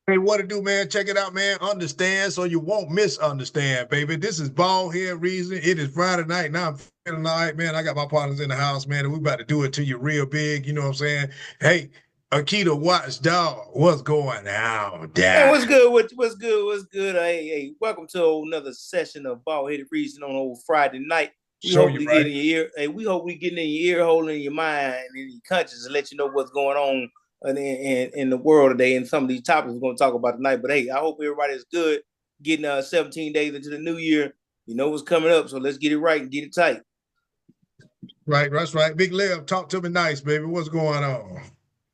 Hey, what to do, man? Check it out, man. Understand so you won't misunderstand, baby. This is Bald Head Reason. It is Friday night. Now I'm feeling all right, man. I got my partners in the house, man, and we about to do it to you real big. You know what I'm saying? Hey, Akita Watts, dog, what's going on, Man, dad? what's good? What's good? What's good? Hey, welcome to another session of BaldHeaded Reason on old Friday night. We Show hope you we get right. in your ear. Hey, we hope we get in your ear hole, in your mind, and in your conscience, and let you know what's going on in the world today. And some of these topics we're going to talk about tonight. But hey, I hope everybody's good. Getting 17 days into the new year. You know what's coming up, so let's get it right and get it tight. Right, that's right. Big Lev, talk to me nice, baby. What's going on?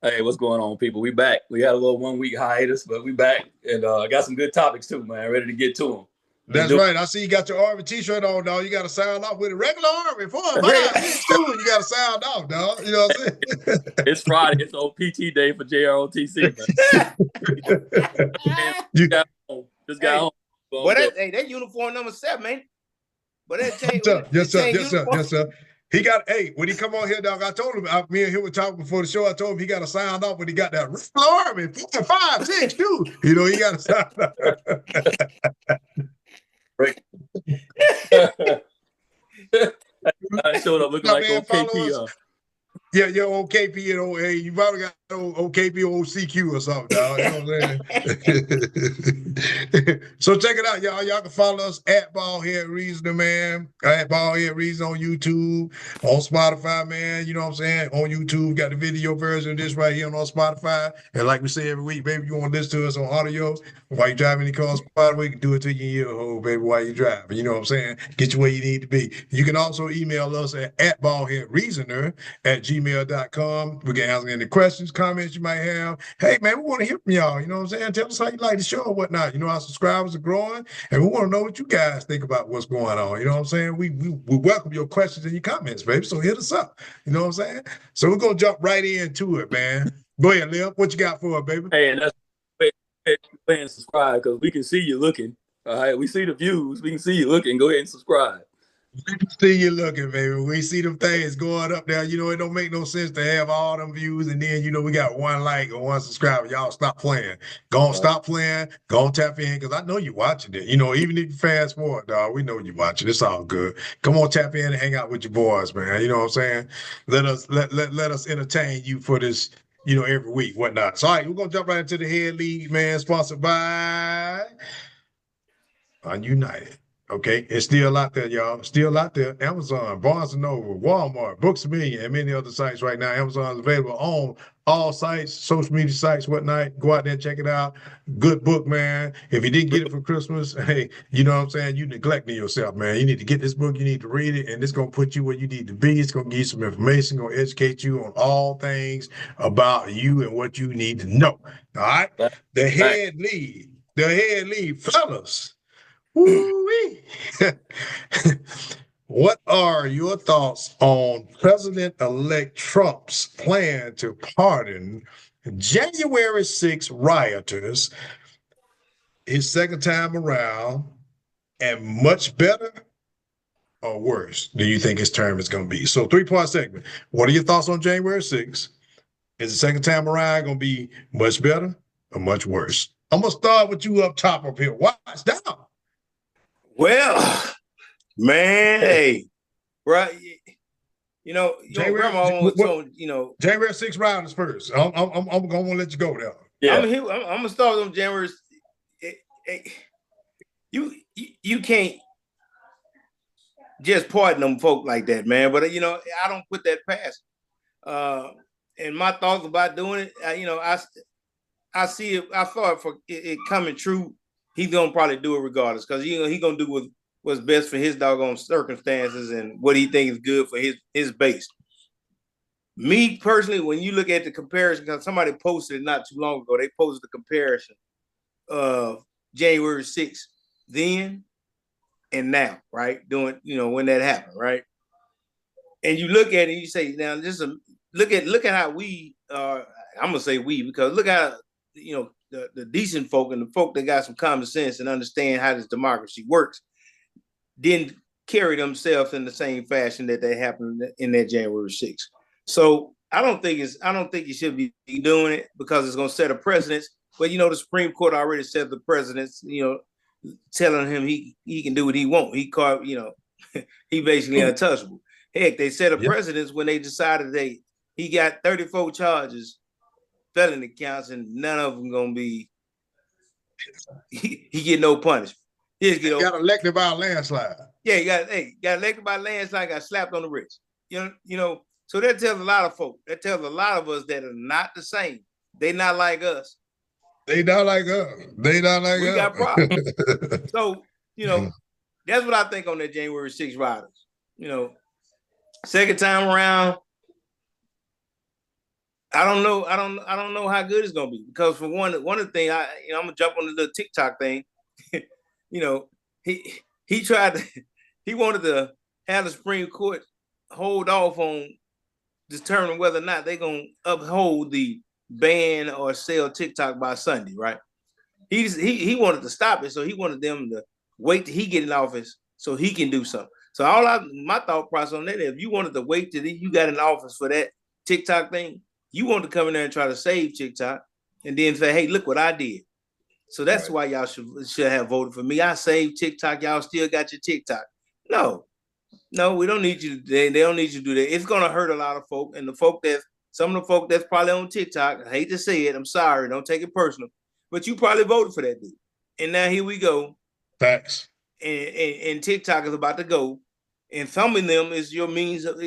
Hey, what's going on, people? We back. We had a little 1 week hiatus, but we back and got some good topics too, man. Ready to get to them. Let's That's do right. I see you got your Army t-shirt on, dog. You got to sound off with a regular Army. 4, 5, 6, it. 2. You got to sound off, dog. You know what I'm saying? It's Friday. It's OPT day for JROTC, man. you, Just got home. Boy, that uniform number 7, man. But that change, yes, sir. Yes, sir. uniform. Yes, sir. He got, hey, when he come on here, dog, I told him, me and him were talking before the show. I told him he got to sound off when he got that regular Army. 4, 5, 6, 2. You know, he got to sound off. I showed up looking like OKP. Yeah, your OKP and OA. You probably got OKP or OCQ or something, dog. You know what I'm saying? So check it out, y'all. Y'all can follow us at BaldHead Reason, man. At BaldHead Reason on YouTube, on Spotify, man. You know what I'm saying? On YouTube, got the video version of this right here on Spotify. And like we say every week, baby, you want to listen to us on audio while you driving any car spot, we can do it to your ear hole, baby, while you're driving. You know what I'm saying? Get you where you need to be. You can also email us at baldheadreasoner@gmail.com. We can answer any questions, comments you might have. Hey, man, we want to hear from y'all. You know what I'm saying? Tell us how you like the show or whatnot. You know, our subscribers are growing, and we want to know what you guys think about what's going on. You know what I'm saying? We welcome your questions and your comments, baby. So hit us up. You know what I'm saying? So we're going to jump right into it, man. Go ahead, Liv. What you got for us, baby? Hey, and that's go ahead and subscribe because we can see you looking. All right, we see the views. We can see you looking. Go ahead and subscribe. We can see you looking, baby. We see them things going up there. You know, it don't make no sense to have all them views and then, you know, we got 1 like or 1 subscriber. Y'all stop playing. Go on, stop playing. Go on, tap in because I know you're watching it. You know, even if you fast forward, dog, we know you're watching. It's all good. Come on, tap in and hang out with your boys, man. You know what I'm saying? Let us entertain you for this, you know, every week, whatnot. So, all right, we're gonna jump right into the head lead, man, sponsored by United. Okay, it's still out there, y'all. Still out there. Amazon, Barnes & Noble, Walmart, Books A Million, and many other sites right now. Amazon is available on all sites, social media sites, whatnot. Go out there and check it out. Good book, man. If you didn't get it for Christmas, hey, you know what I'm saying? You neglecting yourself, man. You need to get this book. You need to read it, and it's going to put you where you need to be. It's going to give you some information, going to educate you on all things about you and what you need to know. All right? The head lead, fellas. Woo-wee. What are your thoughts on President-elect Trump's plan to pardon January 6 rioters his second time around, and much better or worse do you think his term is going to be? So 3-part segment. What are your thoughts on January 6th? Is the second time around going to be much better or much worse? I'm going to start with you up top up here. Watch down. Well, man, hey, right. You know, your grandma almost told January 6 rounders first. I'm gonna let you go there. Yeah, I'm gonna start on January. You can't just pardon them folk like that, man. But you know, I don't put that past. And my thoughts about doing it, I see it. I thought for it coming true, he's gonna probably do it regardless, because he's gonna do what's best for his doggone circumstances and what he thinks is good for his base. Me personally, when you look at the comparison, because somebody posted it not too long ago, they posted the comparison of January 6th then and now, right? Doing, when that happened, right? And you look at it and you say, now look at how we I'm gonna say we, because look how the decent folk and the folk that got some common sense and understand how this democracy works didn't carry themselves in the same fashion that they happened in that January 6th. So I don't think you should be doing it, because it's going to set a precedence But the Supreme Court already said the president's, telling him he can do what he want. He carved, he basically untouchable. Heck, they said the presidents when they decided he got 34 charges, felony counts, and none of them gonna be. He get no punishment. He got elected by a landslide. Yeah, he got elected by a landslide. Got slapped on the wrist. So that tells a lot of folk. That tells a lot of us that are not the same. They not like us. They not like us. They not like us. We got problems. So that's what I think on that January 6th riders. Second time around, I don't know. I don't know how good it's gonna be because for one of the things I'm gonna jump on the TikTok thing. He tried to he wanted to have the Supreme Court hold off on determining whether or not they're gonna uphold the ban or sell TikTok by Sunday, right? He wanted to stop it, so he wanted them to wait till he get in office so he can do something. So my thought process on that is if you wanted to wait till you got in office for that TikTok thing, you want to come in there and try to save TikTok and then say, hey, look what I did. So that's why y'all should have voted for me. I saved TikTok. Y'all still got your TikTok. No, we don't need you. They don't need you to do that. It's gonna hurt a lot of folk, and some of the folk that's probably on TikTok. I hate to say it. I'm sorry. Don't take it personal, but you probably voted for that dude. And now here we go. Facts. And TikTok is about to go, and some of them is a means of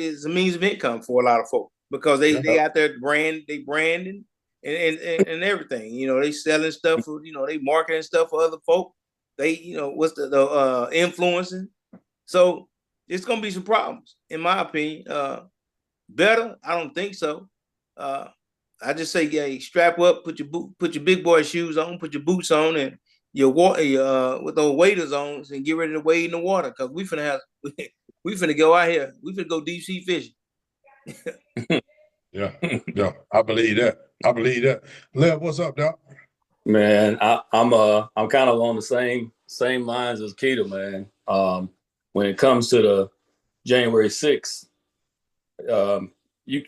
income for a lot of folk because they got their branding and everything. They selling stuff for they marketing stuff for other folk. They what's the influencing. So it's gonna be some problems, in my opinion. Better? I don't think so. I just say, strap up, put your big boy shoes on, put your boots on, and your water, with those waders on, and get ready to wade in the water because we finna go out here. We finna go deep sea fishing. Yeah, I believe that. Lev, what's up, Doc? Man, I'm kind of along the same lines as Keto, man. When it comes to the January 6th, you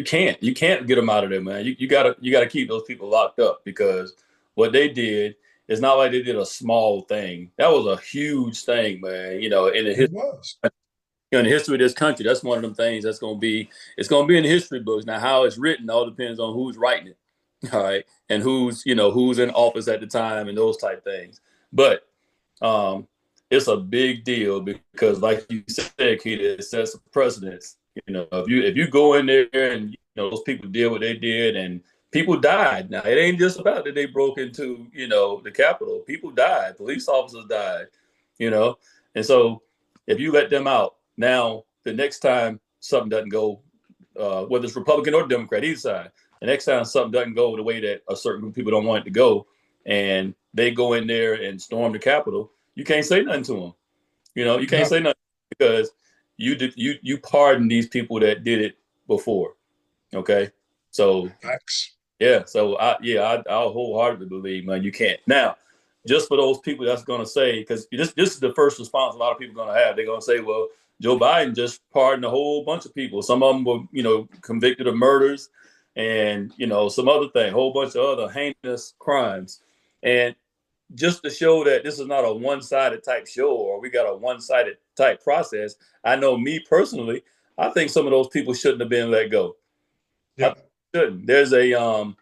can't get them out of there, man. You gotta keep those people locked up because what they did is not like they did a small thing. That was a huge thing, man. In the history of this country, that's one of them things it's gonna be in the history books. Now, how it's written all depends on who's writing it, all right, and who's in office at the time and those type things. But it's a big deal because, like you said, Keita, it sets a precedence. If you go in there and those people did what they did and people died. Now it ain't just about that they broke into the Capitol. People died. Police officers died. And so if you let them out now, the next time something doesn't go, whether it's Republican or Democrat, either side, the next time something doesn't go the way that a certain group of people don't want it to go, and they go in there and storm the Capitol, you can't say nothing to them. You can't say nothing because you pardon these people that did it before. Okay, so facts. Yeah, so I'll wholeheartedly believe, man, you can't. Now, just for those people that's going to say, because this is the first response a lot of people are going to have. They're going to say, well, Joe Biden just pardoned a whole bunch of people. Some of them were, convicted of murders and, some other thing, a whole bunch of other heinous crimes. And just to show that this is not a one-sided type show or we got a one-sided type process, I know me personally, I think some of those people shouldn't have been let go. Yeah. There's a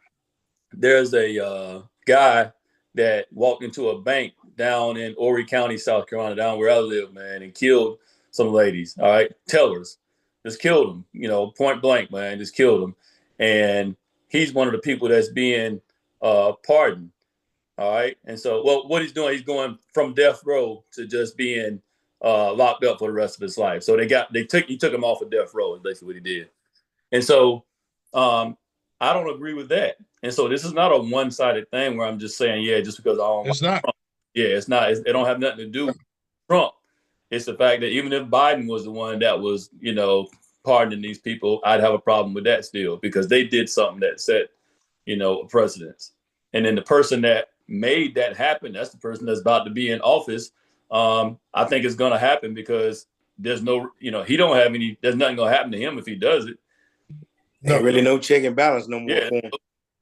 guy that walked into a bank down in Horry County, South Carolina, down where I live, man, and killed some ladies. All right, tellers, just killed them. Point blank, man, just killed them. And he's one of the people that's being pardoned. All right, and so what he's doing, he's going from death row to just being locked up for the rest of his life. So he took him off of death row, is basically what he did. And so I don't agree with that. And so this is not a one-sided thing where I'm just saying, just because I don't it's not. Trump. It's not. It don't have nothing to do with Trump. It's the fact that even if Biden was the one that was, pardoning these people, I'd have a problem with that still because they did something that set, a precedence. And then the person that made that happen, that's the person that's about to be in office. I think it's going to happen because there's no, he don't have any, there's nothing going to happen to him if he does it. No, really no check and balance no more.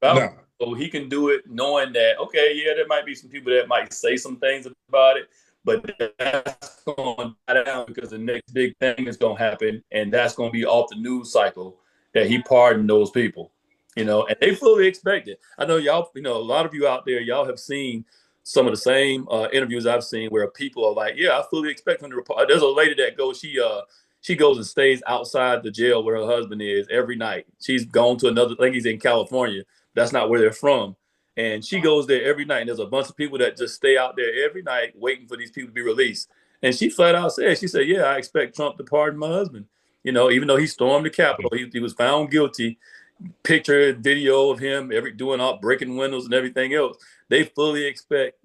No. So he can do it knowing that, okay, yeah, there might be some people that might say some things about it, but that's going to die down because the next big thing is going to happen, and that's going to be off the news cycle that he pardoned those people, and they fully expect it. I know y'all, a lot of you out there, y'all have seen some of the same interviews I've seen where people are like, yeah, I fully expect him to report. There's a lady that goes, she goes and stays outside the jail where her husband is every night. She's gone to another, I think he's in California. That's not where they're from. And she goes there every night. And there's a bunch of people that just stay out there every night waiting for these people to be released. And she flat out said, yeah, I expect Trump to pardon my husband. Even though he stormed the Capitol, he was found guilty. Picture, video of him doing all breaking windows and everything else. They fully expect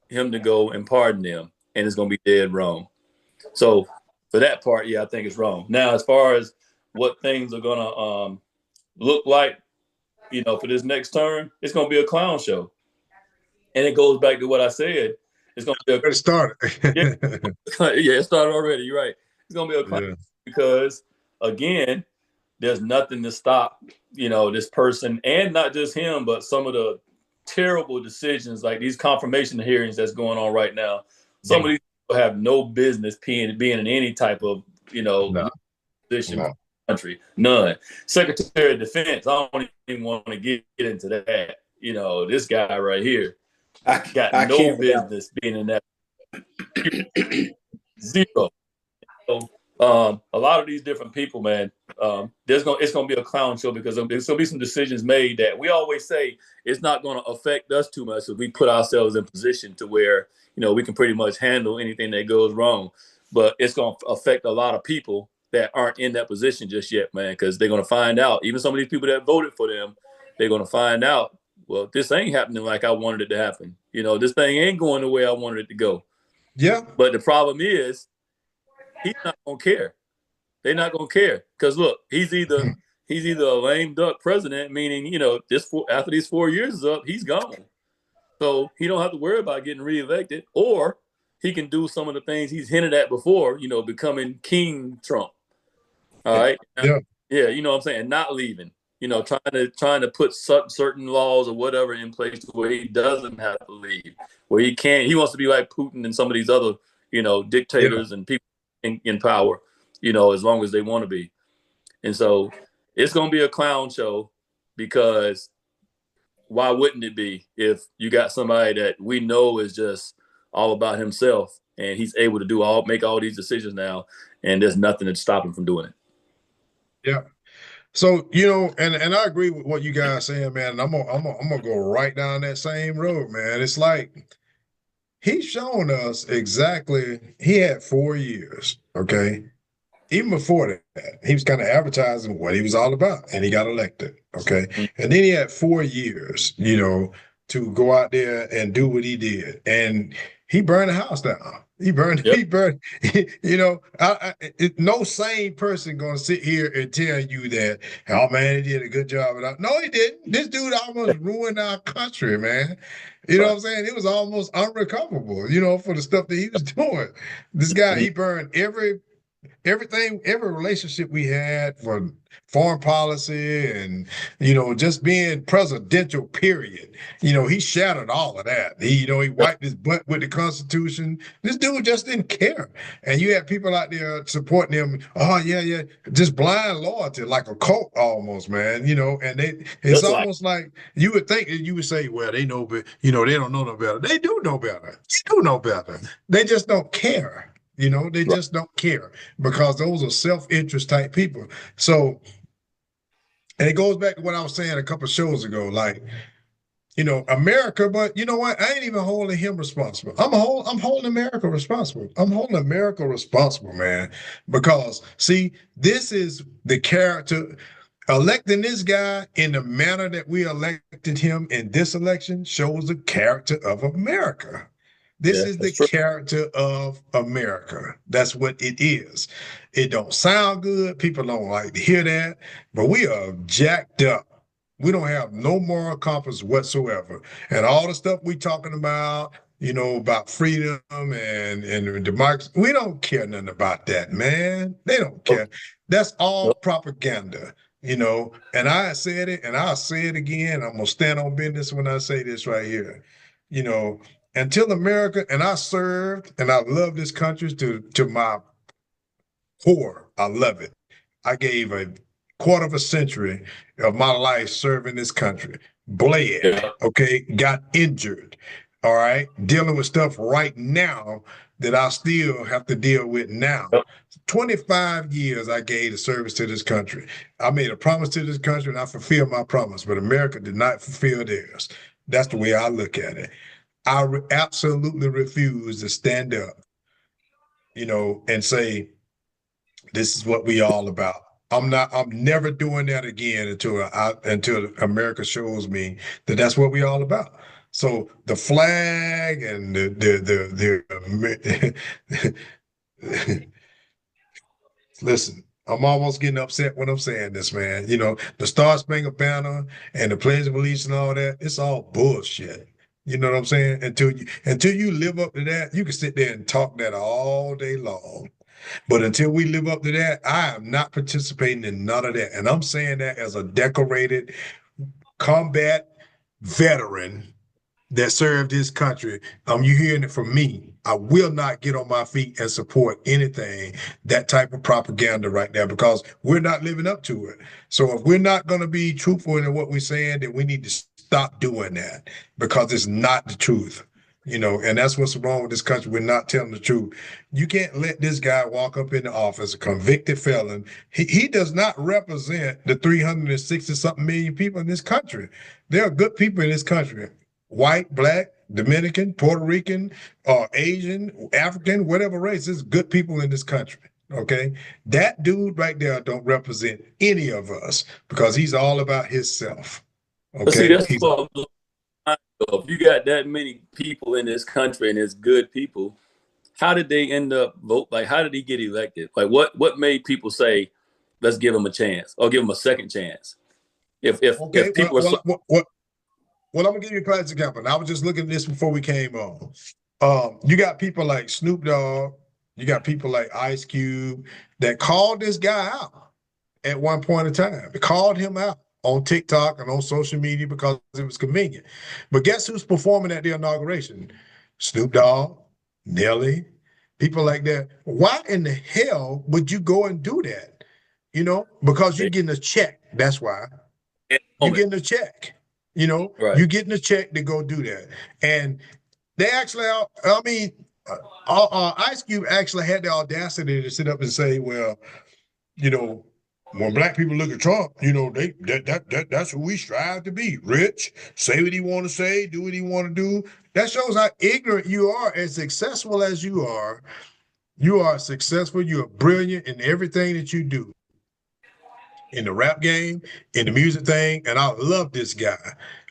him to go and pardon them. And it's going to be dead wrong. So for that part, yeah, I think it's wrong. Now, as far as what things are going to look like, for this next term, it's going to be a clown show. And it goes back to what I said. It's going to be it started. Yeah, it started already. You're right. It's going to be a clown show because, again, there's nothing to stop, this person, and not just him, but some of the terrible decisions, like these confirmation hearings that's going on right now. Some of these people have no business being in any type of, position. No. Country, none. Secretary of Defense, I don't even want to get into that. This guy right here, I got no business being in that. Zero. So, a lot of these different people, man, it's gonna be a clown show because there's gonna be some decisions made that we always say it's not gonna affect us too much if we put ourselves in position to where we can pretty much handle anything that goes wrong. But it's gonna affect a lot of people that aren't in that position just yet, man, because they're going to find out, even some of these people that voted for them, they're going to find out, well, this ain't happening like I wanted it to happen. This thing ain't going the way I wanted it to go. Yeah. But the problem is, he's not going to care. They're not going to care. Because, look, he's either a lame duck president, meaning, after these 4 years is up, he's gone. So he don't have to worry about getting reelected, or he can do some of the things he's hinted at before, becoming King Trump. All right. Yeah. You know what I'm saying? Not leaving, trying to put certain laws or whatever in place where he doesn't have to leave, where he wants to be like Putin and some of these other, dictators and people in power, as long as they want to be. And so it's going to be a clown show because why wouldn't it be if you got somebody that we know is just all about himself and he's able to make all these decisions now, and there's nothing to stop him from doing it. Yeah. So, and I agree with what you guys are saying, man. And I'm gonna go right down that same road, man. It's like he's shown us exactly. He had 4 years, okay. Even before that, he was kind of advertising what he was all about, and he got elected, okay. And then he had 4 years, to go out there and do what he did, and he burned the house down. He burned. No sane person gonna sit here and tell you that, oh man, he did a good job. No, he didn't. This dude almost ruined our country, man. You know what I'm saying? It was almost unrecoverable, for the stuff that he was doing. This guy, he burned everything, every relationship we had for foreign policy and, just being presidential, period. He shattered all of that. He wiped his butt with the Constitution. This dude just didn't care. And you had people out there supporting him. Oh, yeah. Just blind loyalty, like a cult almost, man. And it's almost like you would think that you would say, well, they know, but, they don't know no better. They do know better. They do know better. They just don't care. They just don't care because those are self-interest type people. So, and it goes back to what I was saying a couple of shows ago, like, America, but you know what? I ain't even holding him responsible. I'm holding America responsible. I'm holding America responsible, man, because see, this is the character. Electing this guy in the manner that we elected him in this election shows the character of America. This is the character of America. That's what it is. It don't sound good. People don't like to hear that, but we are jacked up. We don't have no moral compass whatsoever. And all the stuff we talking about, about freedom and democracy, we don't care nothing about that, man. They don't care. That's all propaganda. And I said it and I'll say it again. I'm gonna stand on business when I say this right here. You know, until America, and I served and I love this country to my core. I love it. I gave a quarter of a century of my life serving this country. Bled, Yeah. okay, got injured. All right, dealing with stuff right now that I still have to deal with now. Yep. 25 years I gave the service to this country. I made a promise to this country and I fulfilled my promise, but America did not fulfill theirs. That's the way I look at it. Absolutely refuse to stand up, and say, this is what we all about. I'm never doing that again until America shows me that that's what we all about. So the flag and listen, I'm almost getting upset when I'm saying this, man. The Star Spangled Banner and the Pledge of Allegiance and all that, it's all bullshit. You know what I'm saying? Until you live up to that, you can sit there and talk that all day long. But until we live up to that, I am not participating in none of that. And I'm saying that as a decorated combat veteran that served this country. You hearing it from me. I will not get on my feet and support anything, that type of propaganda right now, because we're not living up to it. So if we're not going to be truthful in what we're saying, then we need to stop doing that, because it's not the truth. And that's what's wrong with this country. We're not telling the truth. You can't let this guy walk up in the office, a convicted felon. He does not represent the 360 something million people in this country. There are good people in this country. White, black, Dominican, Puerto Rican, Asian, African, whatever race. There's good people in this country. Okay. That dude right there don't represent any of us, because he's all about himself. But see, Okay. that's what if you got that many people in this country and it's good people, how did they end up vote? Like, how did he get elected? Like, what made people say, let's give him a chance or give him a second chance? If Okay. people are so Well, I'm gonna give you a classic example. And I was just looking at this before we came on. You got people like Snoop Dogg, you got people like Ice Cube that called this guy out at one point in time. They called him out on TikTok and on social media because it was convenient. But guess who's performing at the inauguration? Snoop Dogg, Nelly, people like that. Why in the hell would you go and do that? Because you're getting a check. That's why. You're getting a check. right, You're getting a check to go do that. And they actually, I mean, Ice Cube actually had the audacity to sit up and say, well, you know, when black people look at Trump, that's who we strive to be. Rich, say what he want to say, do what he want to do. That shows how ignorant you are. As successful as you are successful. You are brilliant in everything that you do, in the rap game, in the music thing, and I love this guy.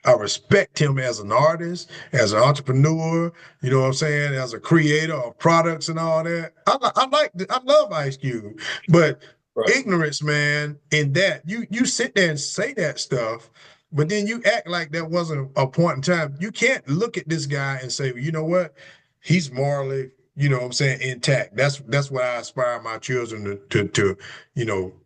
I respect him as an artist, as an entrepreneur, you know what I'm saying, as a creator of products and all that. I love Ice Cube, but right. ignorance, man, in that you sit there and say that stuff, but then you act like that wasn't a point in time. You can't look at this guy and say, well, you know what, he's morally, you know what I'm saying, intact. That's what I aspire my children to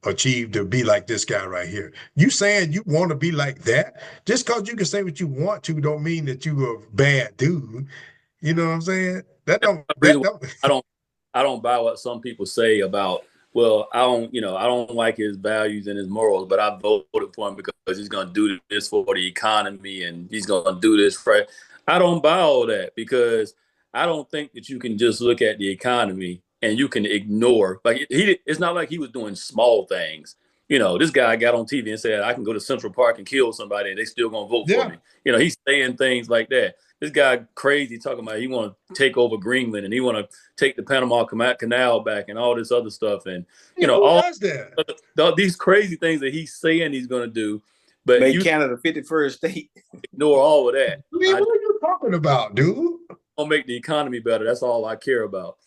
achieve, to be like this guy right here. You saying you want to be like that, just because you can say what you want to, don't mean that you a bad dude. You know what I'm saying? That don't The that reason don't I don't buy what some people say about, well, I don't like his values and his morals, but I voted for him because he's going to do this for the economy and he's going to do this for. I don't buy all that, because I don't think that you can just look at the economy and you can ignore. Like, it's not like he was doing small things. This guy got on TV and said, I can go to Central Park and kill somebody and they still going to vote for yeah. me. He's saying things like that. This guy crazy talking about he want to take over Greenland and he want to take the Panama Canal back and all this other stuff, and Yeah, who all does that? these crazy things that he's saying he's going to do, but Make you Canada 51st state. ignore all of that. I mean, I what are you talking about, dude? don't make the economy better. That's all I care about.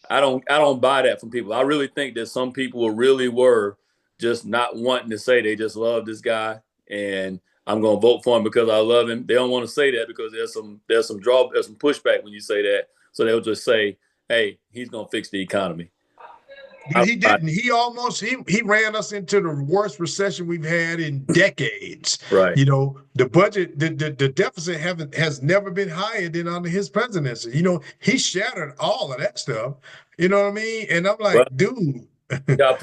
I don't buy that from people. I really think that some people really were just not wanting to say they just love this guy and I'm gonna vote for him because I love him. They don't want to say that because there's some pushback when you say that. So they'll just say, hey, he's gonna fix the economy. But he didn't. He ran us into the worst recession we've had in decades. Right. You know, the budget, the deficit has never been higher than under his presidency. You know, he shattered all of that stuff. You know what I mean? And I'm like, Well, dude. yeah,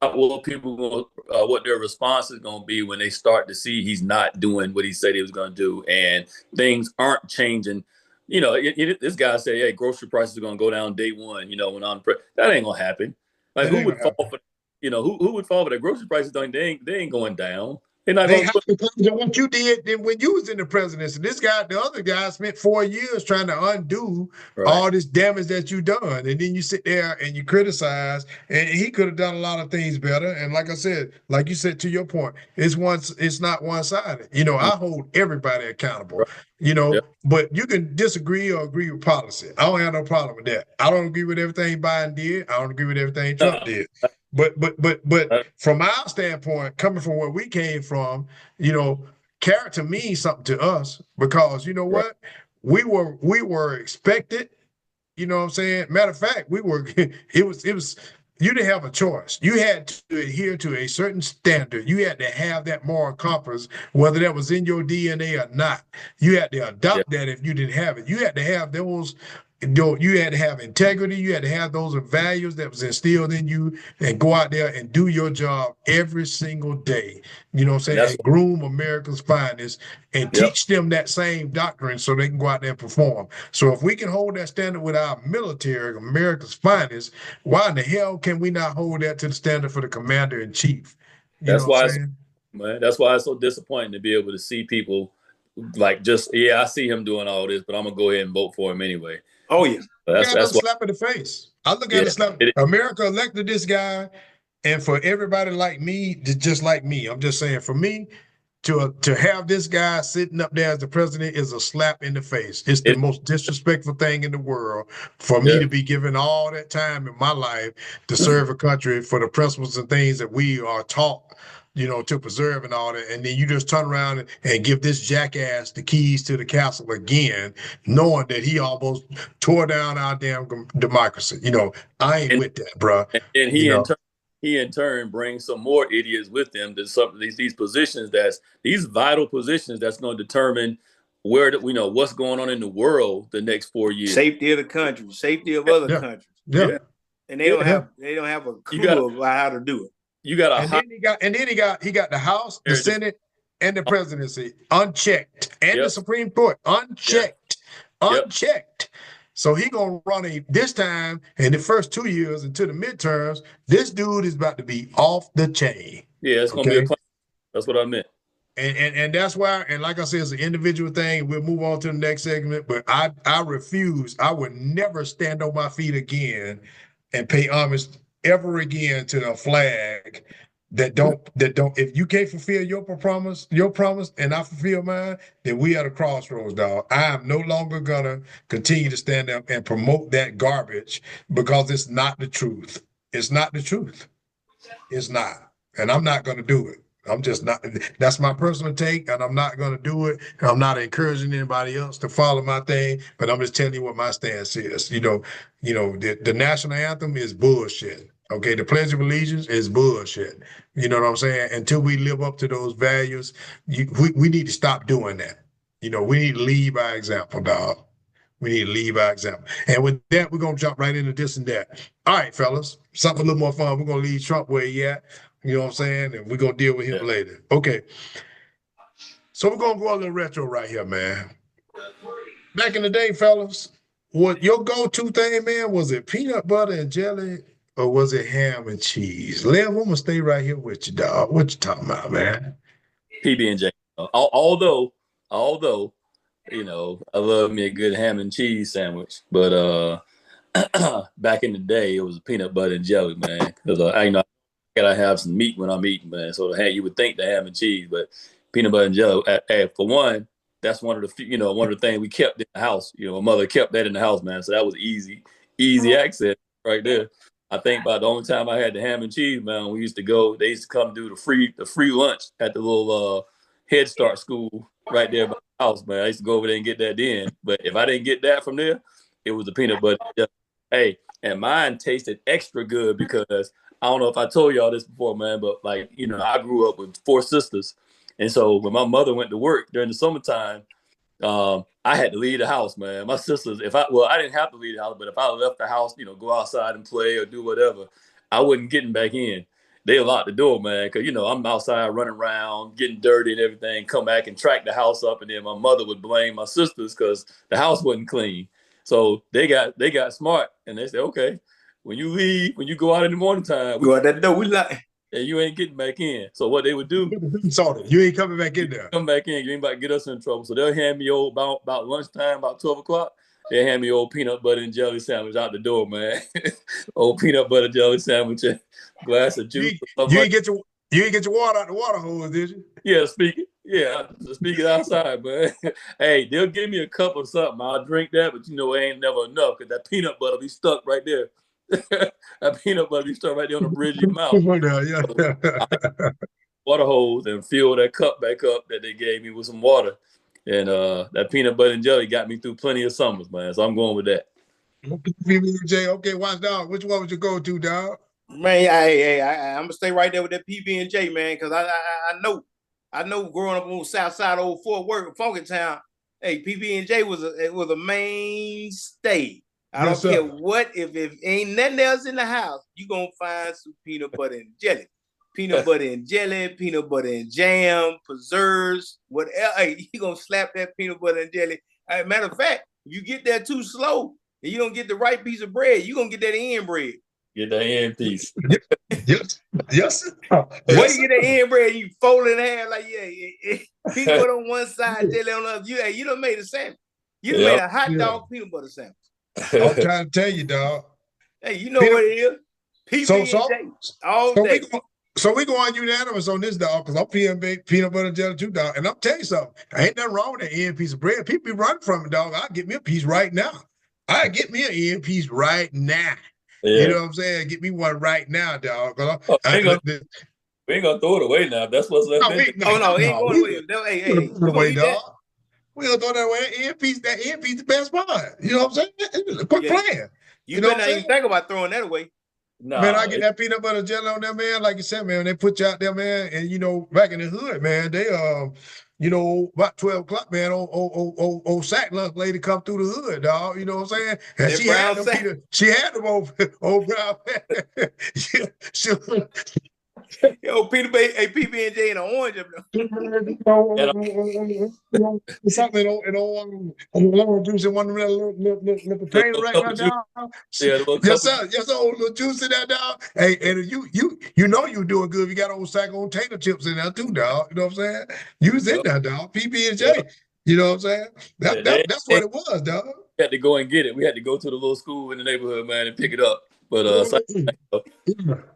what people what their response is going to be when they start to see he's not doing what he said he was going to do, and things aren't changing. You know, this guy said, "Hey, grocery prices are going to go down day one." You know, when that ain't going to happen. Like, That who ain't would gonna fall happen. for? You know, who would fall for that? Grocery prices they ain't going down. They're not They going have to. to come to what you did then when you was in the presidency. The other guy spent 4 years trying to undo Right. all this damage that you done. And then you sit there and you criticize, and he could have done a lot of things better. And like I said, like you said, to your point, it's not one-sided. You know, I hold everybody accountable, Right. you know, Yep. but you can disagree or agree with policy. I don't have no problem with that. I don't agree with everything Biden did. I don't agree with everything Trump No, did. But that- from our standpoint, coming from where we came from, you know, character means something to us because you know right. what? We were expected, you know what I'm saying? Matter of fact, we were it was you didn't have a choice. You had to adhere to a certain standard. You had to have that moral compass, whether that was in your DNA or not. You had to Yeah. adopt that if you didn't have it. You had to have those you had to have integrity. You had to have those values that was instilled in you and go out there and do your job every single day. You know what I'm And saying? that's And groom America's finest and yep. teach them that same doctrine so they can go out there and perform. So if we can hold that standard with our military, America's finest, why in the hell can we not hold that to the standard for the commander in chief? You know That's what I'm why saying? that's why it's so disappointing to be able to see people like just I see him doing all this, but I'm gonna go ahead and vote for him anyway. Oh yeah. Look at a That's why. slap in the face. I look at Yeah. a slap. America elected this guy, and for everybody like me, just like me, I'm just saying, for me to have this guy sitting up there as the president is a slap in the face. It's the It, most disrespectful thing in the world for me yeah. to be given all that time in my life to serve a country for the principles and things that we are taught, you know, to preserve and all that. And then you just turn around and give this jackass the keys to the castle again, knowing that he almost tore down our damn democracy. You know, I ain't And with that, bro. and You know, he in turn brings some more idiots with him to some of these positions these vital positions that's going to determine we know what's going on in the world the next 4 years. Safety of the country, safety of other yeah, countries. yeah, Yeah. And they don't Yeah. yeah. have a You got clue about how to do it. you got a And high then he got the House, the Senate, and the presidency unchecked, and the yep. Supreme Court Yeah. unchecked, Yep. unchecked. So he gonna run this time in the first 2 years into the midterms. This dude is about to be off the chain. Yeah, it's gonna be a Okay. class. That's what I meant. And that's why, and like I said, it's an individual thing. We'll move on to the next segment, but I refuse. I would never stand on my feet again and pay homage ever again to a flag that don't. If you can't fulfill your promise, and I fulfill mine, then we at a crossroads, dog. I am no longer gonna continue to stand up and promote that garbage because it's not the truth. It's not the truth. It's not. And I'm not going to do it. I'm just not. That's my personal take, and I'm not going to do it. And I'm not encouraging anybody else to follow my thing, but I'm just telling you what my stance is. The national anthem is bullshit. Okay, the Pledge of Allegiance is bullshit. You know what I'm saying? Until we live up to those values, we need to stop doing that. We need to lead by example, dog. We need to lead by example. And with that, we're gonna jump right into this and that. All right, fellas, something a little more fun. We're gonna leave Trump where he at. You know what I'm saying? And we're gonna deal with him Yeah. later. Okay. So we're gonna go a little retro right here, man. Back in the day, fellas, what your go-to thing, man, was it peanut butter and jelly or was it ham and cheese? Lev, I'm gonna stay right here with you, dog. What you talking about, man? PB&J. Although I love me a good ham and cheese sandwich, but back in the day, it was peanut butter and jelly, man. Because I gotta have some meat when I'm eating, man. So you would think the ham and cheese, but peanut butter and jelly. For one, that's one of the things we kept in the house. My mother kept that in the house, man. So that was easy access right there. I think about the only time I had the ham and cheese, man, we used to go. They used to come do the free lunch at the little Head Start school right there by the house, man. I used to go over there and get that then. But if I didn't get that from there, it was the peanut butter. Hey, and mine tasted extra good because I don't know if I told y'all this before, man, but like, you know, I grew up with 4 sisters. And so when my mother went to work during the summertime, I had to leave the house, man. My sisters, I didn't have to leave the house, but if I left the house, you know, go outside and play or do whatever, I wasn't getting back in. They locked the door, man, because, you know, I'm outside running around, getting dirty and everything, come back and track the house up, and then my mother would blame my sisters because the house wasn't clean. So they got smart, and they said, okay, when you leave, when you go out in the morning time, Go out that door, we like, and you ain't getting back in. So what they would do, You ain't coming back in there. come back in, you ain't about to get us in trouble. So they'll hand me about lunchtime, about 12 o'clock. They hand me old peanut butter and jelly sandwich out the door, man. Old peanut butter jelly sandwich, and glass of juice. You ain't get your water out the water hose, did you? Yeah, speaking outside, man. Hey, they'll give me a cup or something. I'll drink that, but you know it ain't never enough because that peanut butter be stuck right there. That peanut butter be stuck right there on the bridge of your mouth. Yeah. Water hose and fill that cup back up that they gave me with some water. And that peanut butter and jelly got me through plenty of summers, man. So I'm going with that. PB&J, okay, watch dog. Which one would you go to, dog? man, I'm gonna stay right there with that PB&J, man, because I know growing up on the south side of old Fort Worth, Funky Town, hey, PB&J was a mainstay. I don't care what, if ain't nothing else in the house, you gonna find some peanut butter and jelly. Peanut butter and jelly, peanut butter and jam, preserves, whatever. Hey, you gonna slap that peanut butter and jelly. Matter of fact, if you get that too slow and you don't get the right piece of bread, you're gonna get that end bread. Get the end piece. Yes. When you get the end bread, you fold it in half like, peanut butter on one side, jelly on the other. You done made a sandwich. You done made a hot dog peanut butter sandwich. I'm trying to tell you, dog. Hey, you know what it is. PB&J all day. So we going unanimous on this, dog, because I'm peanut butter and jelly too, dog. And I'm telling you something, ain't nothing wrong with that end piece of bread. People be running from it, dog. I'll get me a piece right now. I'll get me an end piece right now. Yeah. You know what I'm saying? Get me one right now, dog. We ain't gonna throw it away now. That's what's left. It ain't going away. Hey, away, dog. We gonna throw that away. That end piece, the best part. You know what I'm saying? Quit playing. You better not even think about throwing that away. Nah, man, I get that peanut butter jelly on there, man. Like you said, man, they put you out there, man. And you know, back in the hood, man, they you know, about 12 o'clock, man, old sack lunch lady come through the hood, dog. You know what I'm saying? And she had them old brown. Yo, PB&J and an orange up there. Something in orange juice in one of them little potato right now. Yes, sir. Yes, old little juice in that, dog. Hey, and you know you doing good if you got old sack on potato chips in there too, dog. You know what I'm saying? You was in there, dog. PB&J. You know what I'm saying? That's what it was, dog. We had to go and get it. We had to go to the little school in the neighborhood, man, and pick it up. But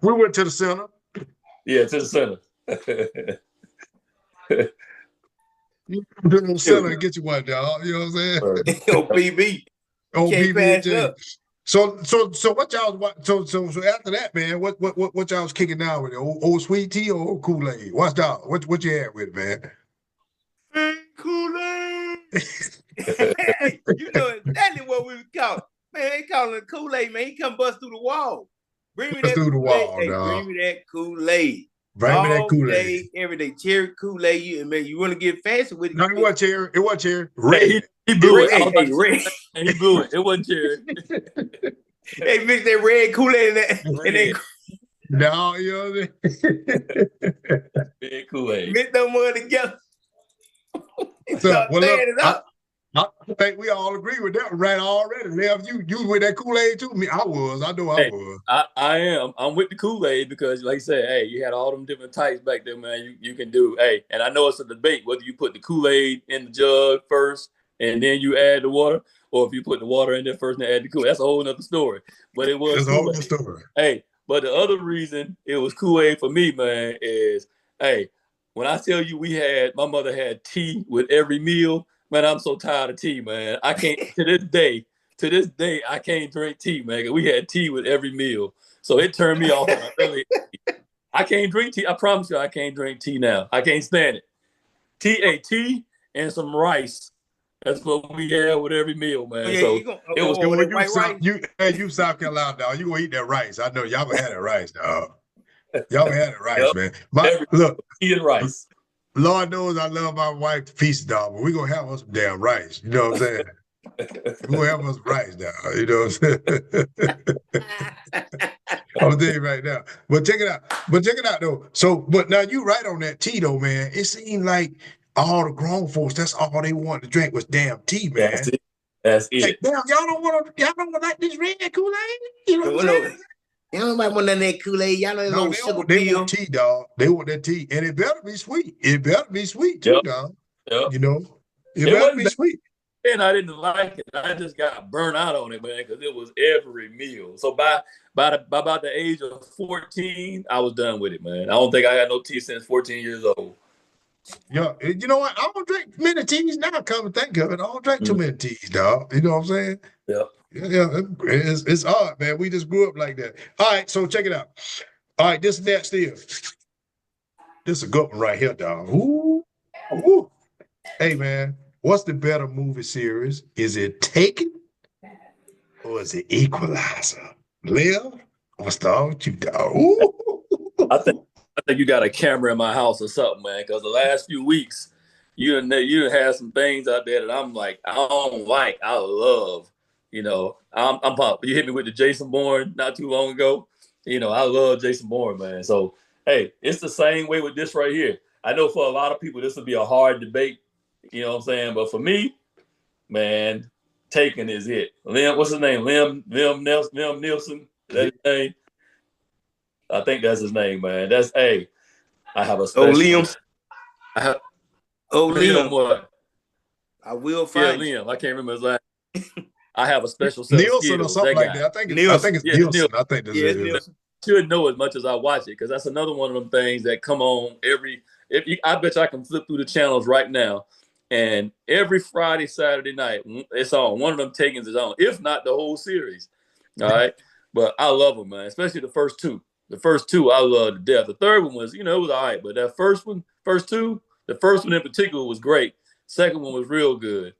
we went to the center. Yeah, to the center. You go to the center and get you one, dog. You know what I'm saying? Yo, PB. PB&J. So what y'all so after that, man, what y'all was kicking down with it? Old sweet tea or old Kool-Aid? What's dog? What you had with it, man? Kool-Aid. You know exactly what we call it. Man, they calling it Kool-Aid, man. He come bust through the wall. Bring me that through the wall, hey, dog. Bring me that Kool-Aid. Bring me that Kool-Aid. Day, every day. Cherry Kool-Aid. Man, you want to get fancy with it? No, it wasn't cherry. It wasn't cherry. Red. He blew it. Red. He blew it. It wasn't cherry. They mixed that red Kool-Aid in that. And then, no, you know what I mean? Red Kool-Aid. Mix them one together. So, look, I think we all agree with that right already. Lev, you with that Kool-Aid too? Me, I was. I know I was. I am. I'm with the Kool-Aid because, like I said, hey, you had all them different types back there, man. You can do, hey, and I know it's a debate whether you put the Kool-Aid in the jug first and then you add the water, or if you put the water in there first and add the Kool-Aid. That's a whole nother story. But it was. That's a whole nother story. Hey, but the other reason it was Kool-Aid for me, man, is, hey, when I tell you my mother had tea with every meal. Man, I'm so tired of tea, man. I can't, to this day, I can't drink tea, man. We had tea with every meal. So it turned me off. I can't drink tea. I promise you, I can't drink tea now. I can't stand it. Tea and some rice That's what we had with every meal, man. Oh, yeah, so you gonna, it was that white rice. You South Carolina, dog. You gonna eat that rice? I know y'all had that rice, dog. Y'all had that rice, yep, man. every Look, tea and rice. Lord knows I love my wife to pieces, dog. But we gonna have us some damn rice. You know what I'm saying? We gonna have us rice, dog. You know what I'm saying? I'm telling you right now. But check it out. But check it out though. So, but now you right on that tea though, man. It seemed like all the grown folks, that's all they wanted to drink was damn tea, man. That's it. That's it. Like, damn, y'all don't like this red Kool-Aid? You know what I'm saying? Y'all don't want none of that Kool-Aid. Y'all know that little sugar they pill. want tea, dog. They want that tea. And it better be sweet. It better be sweet too, Yep. dog. Yep. You know, it better be sweet. And I didn't like it. I just got burnt out on it, man, because it was every meal. So by about the age of 14, I was done with it, man. I don't think I got no tea since 14 years old. Yeah, you know what? I don't drink many teas now. Come to think of it, I don't drink too many teas, dog. You know what I'm saying? Yep. Yeah, it's hard, man. We just grew up like that. All right, so check it out. All right, this next still. This is a good one right here, dog. Ooh, ooh. Hey, man, what's the better movie series? Is it Taken or is it Equalizer? Liv, I'm gonna start with you, dog. Ooh. I think you got a camera in my house or something, man, because the last few weeks, you done had some things out there that I'm like, I don't like, I love. You know, you hit me with the Jason Bourne not too long ago. You know, I love Jason Bourne, man. So, hey, it's the same way with this right here. I know for a lot of people, this will be a hard debate. You know what I'm saying? But for me, man, Taken is it. Liam, what's his name? Liam Nielsen. That's his name. I think that's his name, man. I have a special. Liam. Liam what? I will find Liam. I can't remember his last name. I have a special set Nielsen of skills. or something like that. I think it's Nielsen. I think that's Nielsen. Should know as much as I watch it, because that's another one of them things that come on I bet you I can flip through the channels right now, and every Friday, Saturday night, it's on. One of them Takens is on, if not the whole series. All right, but I love them, man. Especially the first two. The first two I love to death. The third one was, it was all right, but that first one in particular was great. Second one was real good.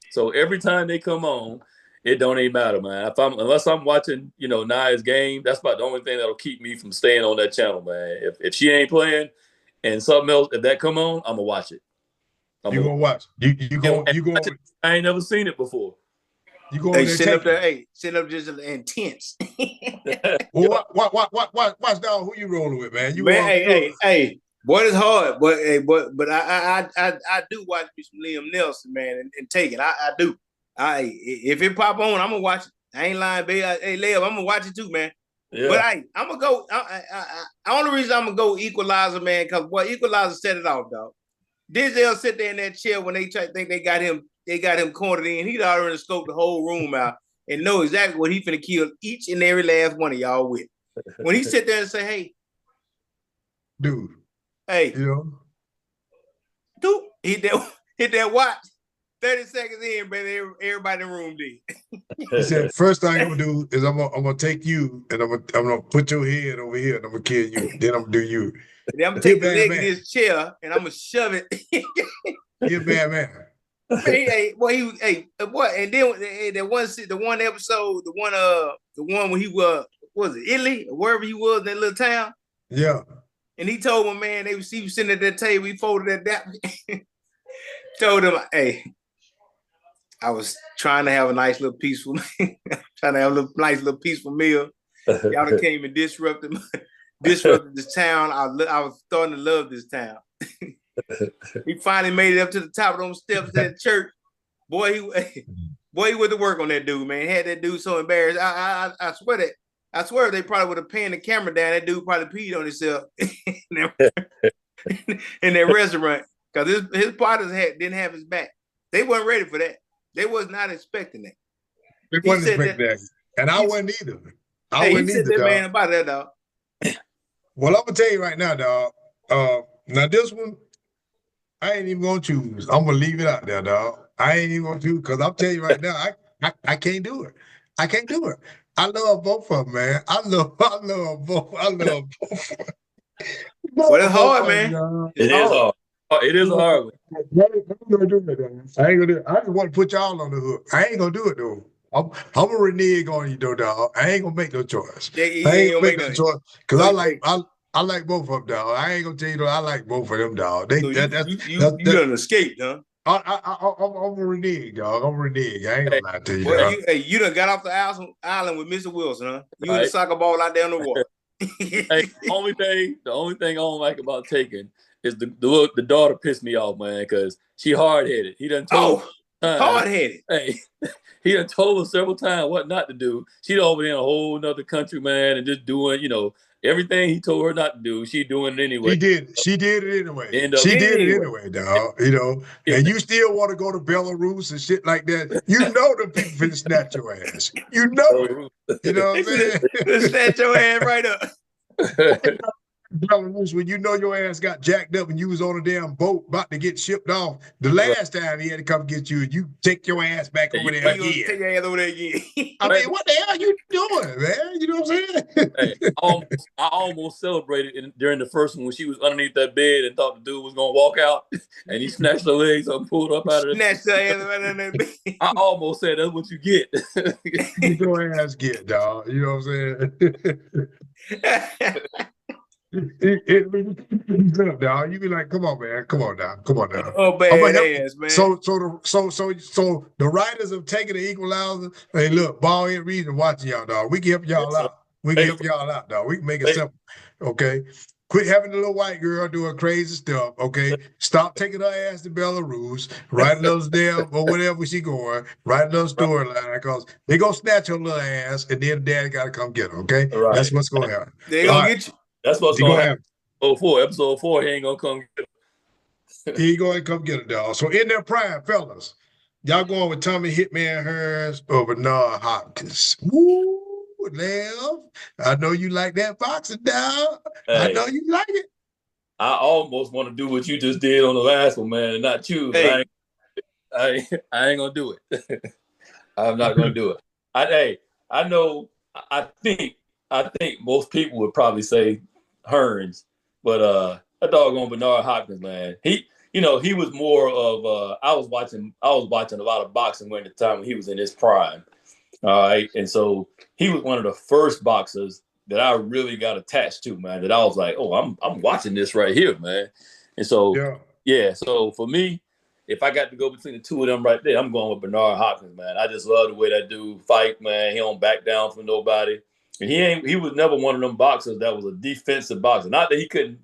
So every time they come on, it don't even matter, man. Unless I'm watching, Nia's game, that's about the only thing that'll keep me from staying on that channel, man. If she ain't playing and something else, if that come on, I'm gonna watch it. You gonna watch? You going? I ain't never seen it before. You going? Sitting up there, sitting up just intense. Well, watch down. Who you rolling with, man? Hey. Boy, it's hard, but I do watch me some Liam Neeson, man, and take it. I do. If it pop on, I'm gonna watch it. I ain't lying, baby. Hey, Liam, I'm gonna watch it too, man. Yeah. But I'm gonna go. Only reason I'm gonna go Equalizer, man, because Equalizer set it off, dog. Denzel sit there in that chair when they think they got him cornered in. He'd already scoped the whole room out and know exactly what he finna kill each and every last one of y'all with. When he sit there and say, "Hey, dude." Hey, dude, hit that watch. 30 seconds in, baby, everybody in the room did. He said, first thing I'm gonna do is I'm gonna take you and I'm gonna put your head over here and I'm gonna kill you. Then I'm gonna do you. Then I'm gonna take the leg of this chair and I'm gonna shove it. You're a bad man. And then the one episode, the one when he was Italy or wherever he was in that little town. Yeah. And he told him, man, he was sitting at that table, he folded that told him, hey, I was trying to have a nice little peaceful nice little peaceful meal. Y'all done came and disrupted this town. I was starting to love this town. He finally made it up to the top of those steps of that church. Boy, he went to work on that dude, man. Had that dude so embarrassed. I swear they probably would have panned the camera down. That dude probably peed on himself in that restaurant because his partners didn't have his back. They weren't ready for that. They was not expecting that. They wasn't expecting that. And I wasn't either. I wasn't either, that dog. Man about that, dog. Well, I'm gonna tell you right now, dog. Now this one, I ain't even gonna choose. I'm gonna leave it out there, dog. I ain't even gonna choose because I'm telling you right now, I can't do it. I can't do it. I love both of them, man. I love both. Well, it's hard, man. It is hard. It is a hard one. I ain't gonna do it, though. I ain't gonna do it. I just want to put y'all on the hook. I ain't gonna do it though. I'm a renege on you though, dog. I ain't gonna make no choice. Yeah, I he ain't ain't gonna gonna make make no nothing. choice because So, I like both of them, dog. I ain't gonna tell you though. I like both of them, dog. so you done escaped, huh? I'm a renege, dog. I'm a renege. I ain't Hey, gonna lie to you, Well, dog. you done got off the island with Mr. Wilson, huh? You in the right. soccer ball out there in the water. Hey, the only thing I don't like about taking is the daughter pissed me off, man, because she hard headed. He done told her hard headed. hey, he done told her several times what not to do. She over there in a whole nother country, man, and just doing, everything he told her not to do. She doing it anyway. She did it anyway. End up She did it anyway. anyway, dog. And you still want to go to Belarus and shit like that. You know the people finna snatch your ass. You know it. You know what I'm saying? Snatch your ass right up. Belarus, when you know your ass got jacked up and you was on a damn boat about to get shipped off. The last time he had to come get you, you take your ass back over there again. Take your ass over there again. I mean, what the hell are you doing, man? You know what I'm saying? Hey, I almost celebrated during the first one when she was underneath that bed and thought the dude was gonna walk out, and he snatched her legs up and pulled up out of it. Snatched her ass right in that bed. I almost said that's what you get. Get your ass get, dog. You know what I'm saying? Dog. You be like, come on, man, come on now, come on now. Oh, bad ass, man. So the writers of Taking the Equalizer. Hey, look, BaldHeaded reading watching y'all, dog. We can help y'all out. We can help y'all out, dog. We can make it simple. Okay. Quit having the little white girl doing crazy stuff. Okay. Stop taking her ass to Belarus, writing those damn or whatever she going, writing those storyline because they gonna snatch her little ass and then daddy gotta come get her. Okay. Right. That's what's gonna happen. They gonna get you. That's what's gonna happen. Episode 4, he ain't gonna come get her. He ain't gonna come get her, dog. So in their prime, fellas, y'all going with Tommy Hitman Hearns or Bernard Hopkins? Woo, Lev. I know you like that boxing, dog. Hey, I know you like it. I almost want to do what you just did on the last one, man, and not choose. Hey. I ain't gonna do it. I'm not gonna do it. I think most people would probably say Hearns, but that doggone Bernard Hopkins, man, he was more of I was watching a lot of boxing during the time when he was in his prime. All right, and so he was one of the first boxers that I really got attached to, man. That I was like, oh, I'm watching this right here, man. And so yeah, so for me, if I got to go between the two of them right there, I'm going with Bernard Hopkins, man. I just love the way that dude fight, man. He don't back down for nobody. And he was never one of them boxers that was a defensive boxer. Not that he couldn't,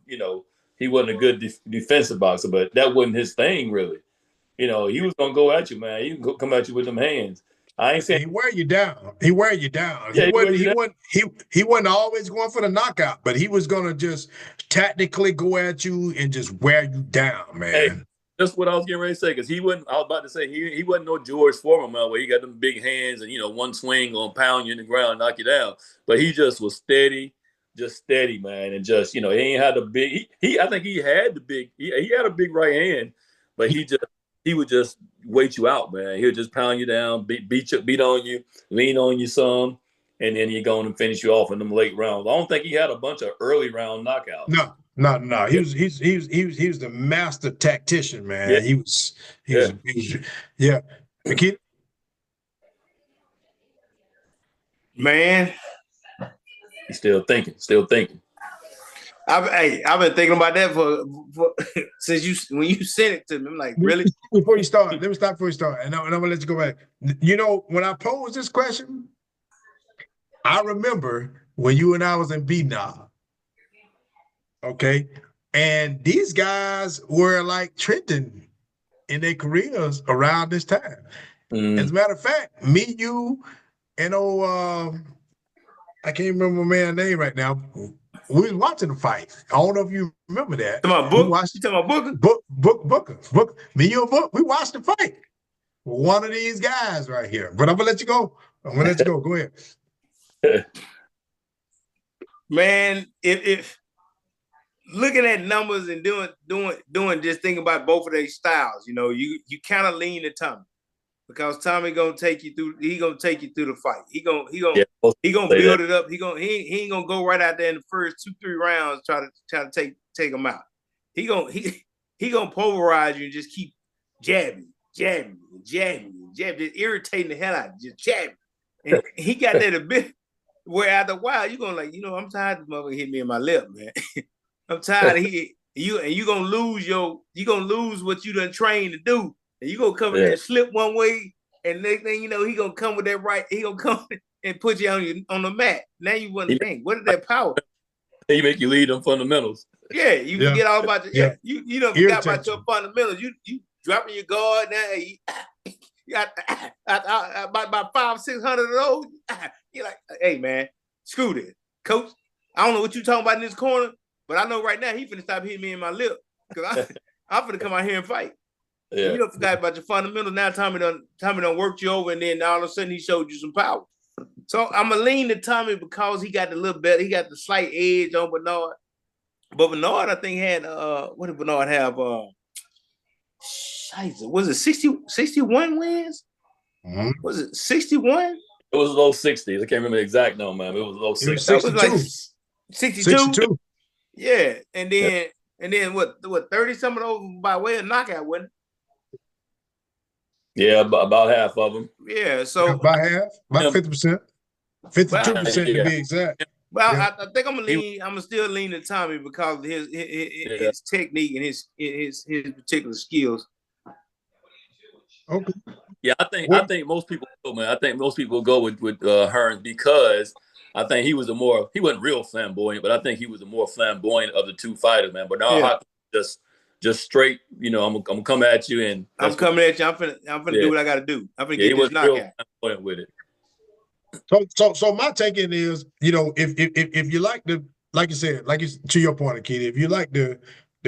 he wasn't a good defensive boxer, but that wasn't his thing, really. He was going to go at you, man. He can come at you with them hands. I ain't saying he wear you down. He wear you down. Yeah, he wasn't always going for the knockout, but he was gonna just tactically go at you and just wear you down, man. Hey, that's what I was getting ready to say, because I was about to say he wasn't no George Foreman, man, where he got them big hands and one swing gonna pound you in the ground and knock you down. But he just was steady, man, and just he ain't had the big. I think he had the big. He had a big right hand, but he would just wait you out, man. He'll just pound you down, beat on you, lean on you some, and then he'll go and finish you off in them late rounds. I don't think he had a bunch of early round knockouts. No. He was the master tactician, man. Yeah. He was Keith? Man, he's still thinking. I've been thinking about that for since when you sent it to me. I'm like, really? Before you start, let me stop before you start, and I'm gonna let you go back. When I posed this question, I remember when you and I was in BNOB. Okay, and these guys were like Trenton in their careers around this time. As a matter of fact, me, you, and I can't remember my man's name right now. We was watching the fight. I don't know if you remember that. You talking about Booker? Booker. Me, you, and Book. We watched the fight. One of these guys right here. But I'm gonna let you go. Go ahead. Man, if looking at numbers and doing just thinking about both of their styles, you kind of lean to Tommy. Because Tommy gonna take you through. He gonna take you through the fight. He gonna build it up. He ain't gonna go right out there in the first 2-3 rounds try to take him out. He he gonna pulverize you and just keep jabbing, just irritating the hell out of you, just jabbing. And he got that a bit where after a while you're gonna like, I'm tired of this motherfucker hit me in my lip, man. I'm tired of you gonna lose what you done trained to do. And you gonna come in there and slip one way, and next thing you know, he gonna come with that right, he gonna come and put you on the mat. Now you want to think, what is that power? He make you lead them fundamentals. Yeah, you forget all about you don't forget about your fundamentals. You dropping your guard now. You got about 500-600 of those. You're like, hey man, screw this, coach. I don't know what you talking about in this corner, but I know right now he finna stop hitting me in my lip because I'm finna come out here and fight. Yeah. You don't forget about your fundamentals. Now Tommy done worked you over, and then all of a sudden he showed you some power. So I'm gonna lean to Tommy because he got the little better. He got the slight edge on Bernard. But Bernard, I think, had what did Bernard have? Was it 61 wins? Mm-hmm. Was it 61? It was low 60s. I can't remember the exact number, man. It was low 60s. It was like 62. Yeah, and then what 30 some of those by way of knockout, wasn't it? Yeah, about half of them. Yeah, so about half, about 50%, 52% to be exact. Well, yeah. I think I'm gonna still lean to Tommy because of his technique and his particular skills. Okay. Yeah, I think most people go, man. I think most people go with Hearns because I think he wasn't real flamboyant, but I think he was the more flamboyant of the two fighters, man. But now Hopkins just straight, I'm gonna come at you and I'm coming at you. I'm finna do what I gotta do. I'm finna get this knockout. Flamboyant with it. So my taking is, if you like you said, to your point, Akita, if you like to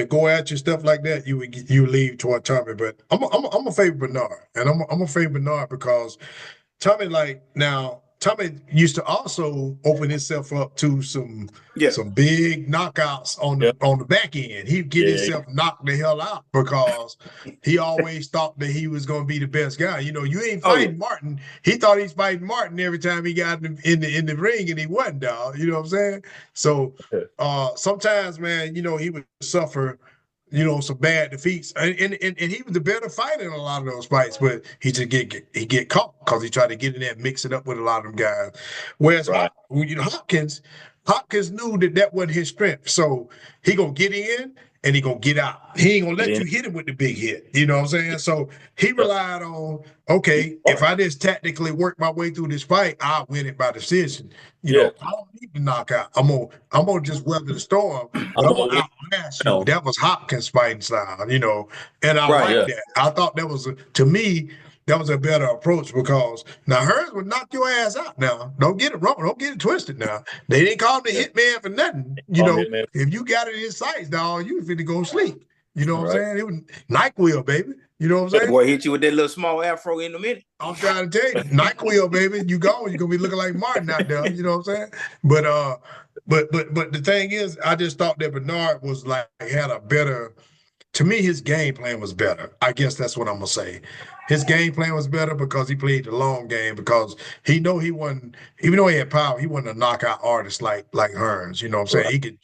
go at you stuff like that, you leave toward Tommy. But I'm a favor Bernard, and I'm a favor Bernard because Tommy Tommy used to also open himself up to some big knockouts on the back end. He'd get himself knocked the hell out because he always thought that he was going to be the best guy. You ain't fighting Martin. He thought he's fighting Martin every time he got in the ring, and he wasn't, dog. You know what I'm saying? So sometimes, man, he would suffer some bad defeats, and he was the better fighter in a lot of those fights, but he just get caught because he tried to get in there and mix it up with a lot of them guys. Whereas Hopkins knew that wasn't his strength, so he gonna get in and he gonna get out. He ain't gonna let you hit him with the big hit. You know what I'm saying? So he relied on, okay, if I just tactically work my way through this fight, I'll win it by decision. I don't need to knock out. I'm gonna just weather the storm, but I'm gonna outlast you. That was Hopkins' fighting style, and I like that. I thought that was to me. That was a better approach because now Hearns would knock your ass out. Now, don't get it wrong. Don't get it twisted. Now, they didn't call him the hitman for nothing. If you got it in his sights, dog, you finna go sleep. You know what I'm saying? It was NyQuil, baby. You know what I'm saying? That boy hit you with that little small afro in a minute. I'm trying to tell you, NyQuil, baby. You gone. You're gonna be looking like Martin out there. You know what I'm saying? But the thing is, I just thought that Bernard was had a better. To me, his game plan was better. I guess that's what I'm gonna say. His game plan was better because he played the long game because he wasn't, even though he had power, he wasn't a knockout artist like Hearns. You know what I'm saying?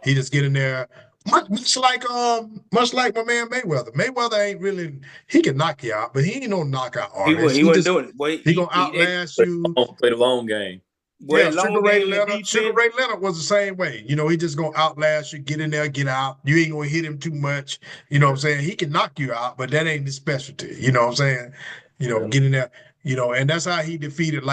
He just get in there, much like my man Mayweather. Mayweather ain't really, he can knock you out, but he ain't no knockout artist. He wasn't doing it. Boy, he gonna outlast you. Play the long game. Well, Sugar Ray Leonard was the same way. He just gonna outlast you, get in there, get out. You ain't gonna hit him too much. You know what I'm saying? He can knock you out, but that ain't his specialty. You know what I'm saying? Get in there, and that's how he defeated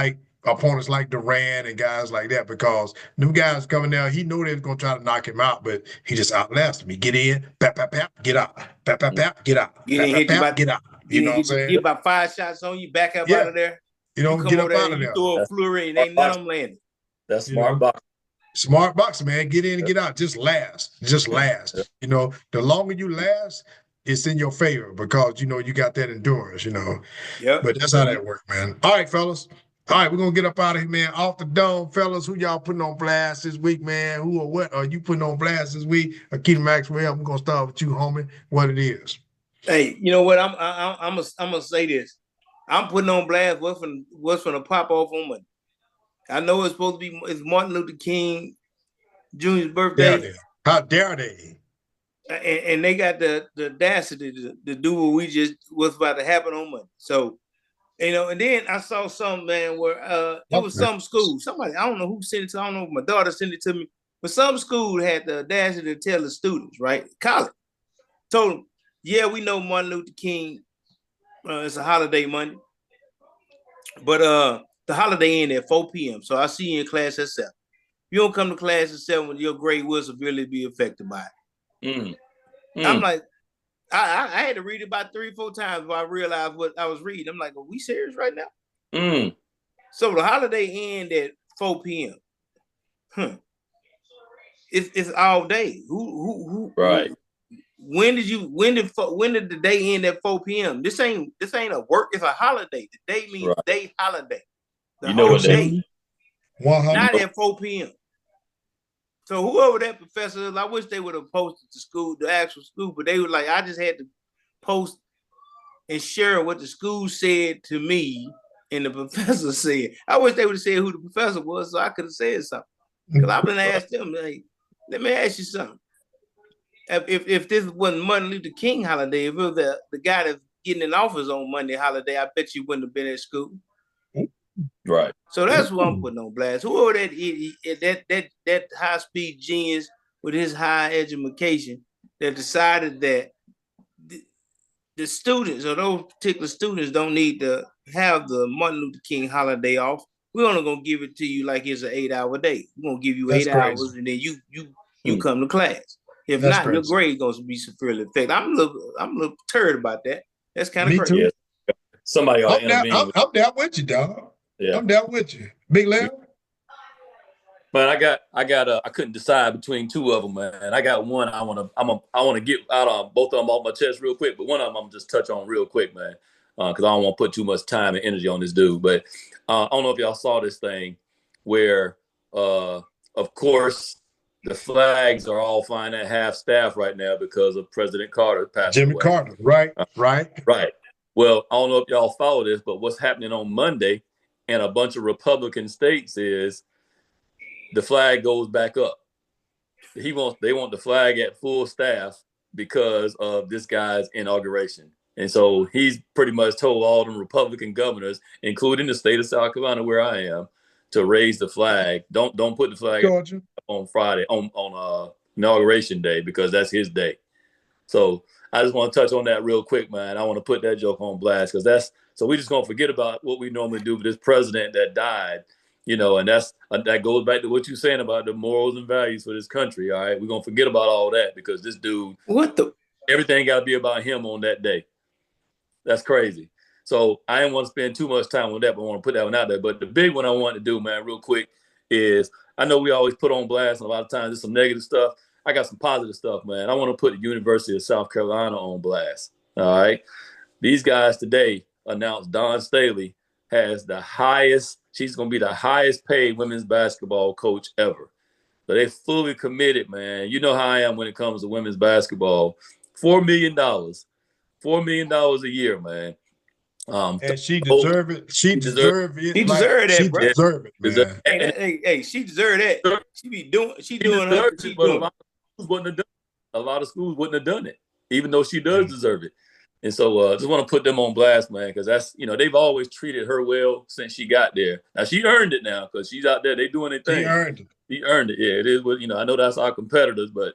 opponents like Duran and guys like that because them guys coming down, he knew they was gonna try to knock him out, but he just outlasted me. Get in, pap, pap, pap, get out, pap, pap, pap, get out, get out. You know what I'm saying? Get about 5 shots on you, back up out of there. Get up out of there. You throw a flurry and ain't none of them landing. That's smart boxing. Smart boxing, man. Get in and get out. Just last. The longer you last, it's in your favor because you got that endurance. Yeah. But that's how that works, man. All right, fellas. All right, we're gonna get up out of here, man. Off the dome, fellas. Who y'all putting on blast this week, man? Who or what are you putting on blast this week? Akita Maxwell, I'm gonna start with you, homie. What it is? Hey, you know what? I'm gonna say this. I'm putting on blast what's gonna pop off on Monday. I know it's supposed to be Martin Luther King Jr.'s birthday. How dare they? and they got the audacity to do what we just was about to happen on Monday. So, and then I saw some, man, where it was some school, somebody, I don't know who sent it to, I don't know if my daughter sent it to me, but some school had the audacity to tell the students, right? College, told them, yeah, we know Martin Luther King, it's a holiday Monday, but the holiday end at 4 p.m. So I see you in class at 7. You don't come to class at 7, your grade will severely be affected by it. I'm like, I had to read it about 3 or 4 times before I realized what I was reading. I'm like, are we serious right now? So the holiday end at 4 p.m. It's all day. Who right? When did the day end at 4 p.m.? This ain't a work. It's a holiday. The day means day holiday. The whole day, not at 4 p.m. So whoever that professor is, I wish they would have posted the actual school, but they were like, I just had to post and share what the school said to me and the professor said. I wish they would have said who the professor was so I could have said something. Because I've been asked them, like, let me ask you something. If this wasn't Martin Luther King holiday, if it was the guy that's getting in office on Monday holiday, I bet you wouldn't have been at school. Right. So that's what I'm putting on blast. Whoever that high-speed genius with his high education that decided that the students or those particular students don't need to have the Martin Luther King holiday off. We're only gonna give it to you like it's an 8-hour day. We're gonna give you 8 hours and then you come to class. If that's not, crazy. Your grade gonna be severely affected. I'm a little perturbed about that. That's kind of crazy. Yeah. Somebody ought to intervene. I'm down with you, dog. Yeah. I'm down with you. Big Larry. Man, I couldn't decide between 2 of them, man. I got one I want to get out on both of them off my chest real quick, but one of them I'm just touch on real quick, man, because I don't want to put too much time and energy on this dude. But I don't know if y'all saw this thing where, of course, the flags are all flying at half staff right now because of President Carter passing away. Jimmy Carter, right. Well, I don't know if y'all follow this, but what's happening on Monday in a bunch of Republican states is the flag goes back up. They want the flag at full staff because of this guy's inauguration. And so he's pretty much told all them Republican governors, including the state of South Carolina where I am, to raise the flag. Don't put the flag on Friday on inauguration day because that's his day. So I just want to touch on that real quick, man. I want to put that joke on blast because so we just gonna forget about what we normally do with this president that died. And that goes back to what you're saying about the morals and values for this country. All right, we're gonna forget about all that because this dude, everything got to be about him on that day. That's crazy. So I didn't want to spend too much time on that, but I want to put that one out there. But the big one I want to do, man, real quick, is I know we always put on blast, and a lot of times there's some negative stuff. I got some positive stuff, man. I want to put the University of South Carolina on blast. All right, these guys today announced Dawn Staley has the highest. She's going to be the highest paid women's basketball coach ever. So they fully committed, man. You know how I am when it comes to women's basketball. $4 million. $4 million a year, man. And she deserved it. She deserved it. She deserved that, bro. She deserved it, man. Hey, she deserved that. She doing her. A lot of schools wouldn't have done it, even though she does deserve it. And so just want to put them on blast, man, because that's, they've always treated her well since she got there. Now, she earned it now because she's out there. They doing their thing. She earned it. Yeah, it is what, I know that's our competitors, but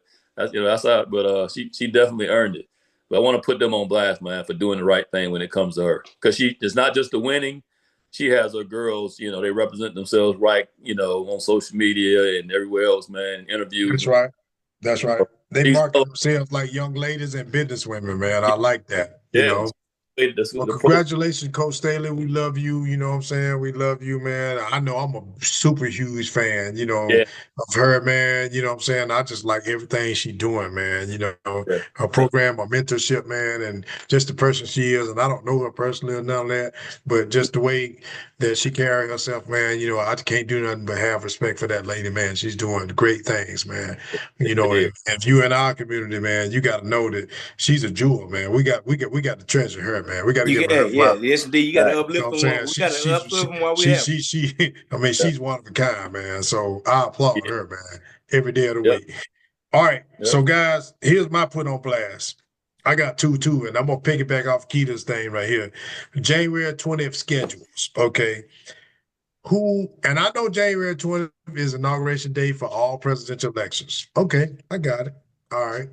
she definitely earned it. But I want to put them on blast, man, for doing the right thing when it comes to her. Because it's not just the winning. She has her girls, they represent themselves right, on social media and everywhere else, man, interviews. That's right. They market themselves like young ladies and business women, man. I like that. Well, congratulations, Coach Staley. We love you. You know what I'm saying? We love you, man. I know I'm a super huge fan, of her, man. You know what I'm saying? I just like everything she's doing, man. Her program, her mentorship, man, and just the person she is. And I don't know her personally or none of that, but just the way that she carries herself, man, I can't do nothing but have respect for that lady, man. She's doing great things, man. If you in our community, man, you got to know that she's a jewel, man. We got to treasure her, man. We got to give her flowers. Yes, indeed. You got to uplift them. We got to uplift them while we have. She's one of a kind, man. So I applaud her, man, every day of the week. All right. Yep. So, guys, here's my put on blast. I got two, too, and I'm going to piggyback off Keita's thing right here. January 20th schedules. Okay. And I know January 20th is inauguration day for all presidential elections. Okay. I got it. All right.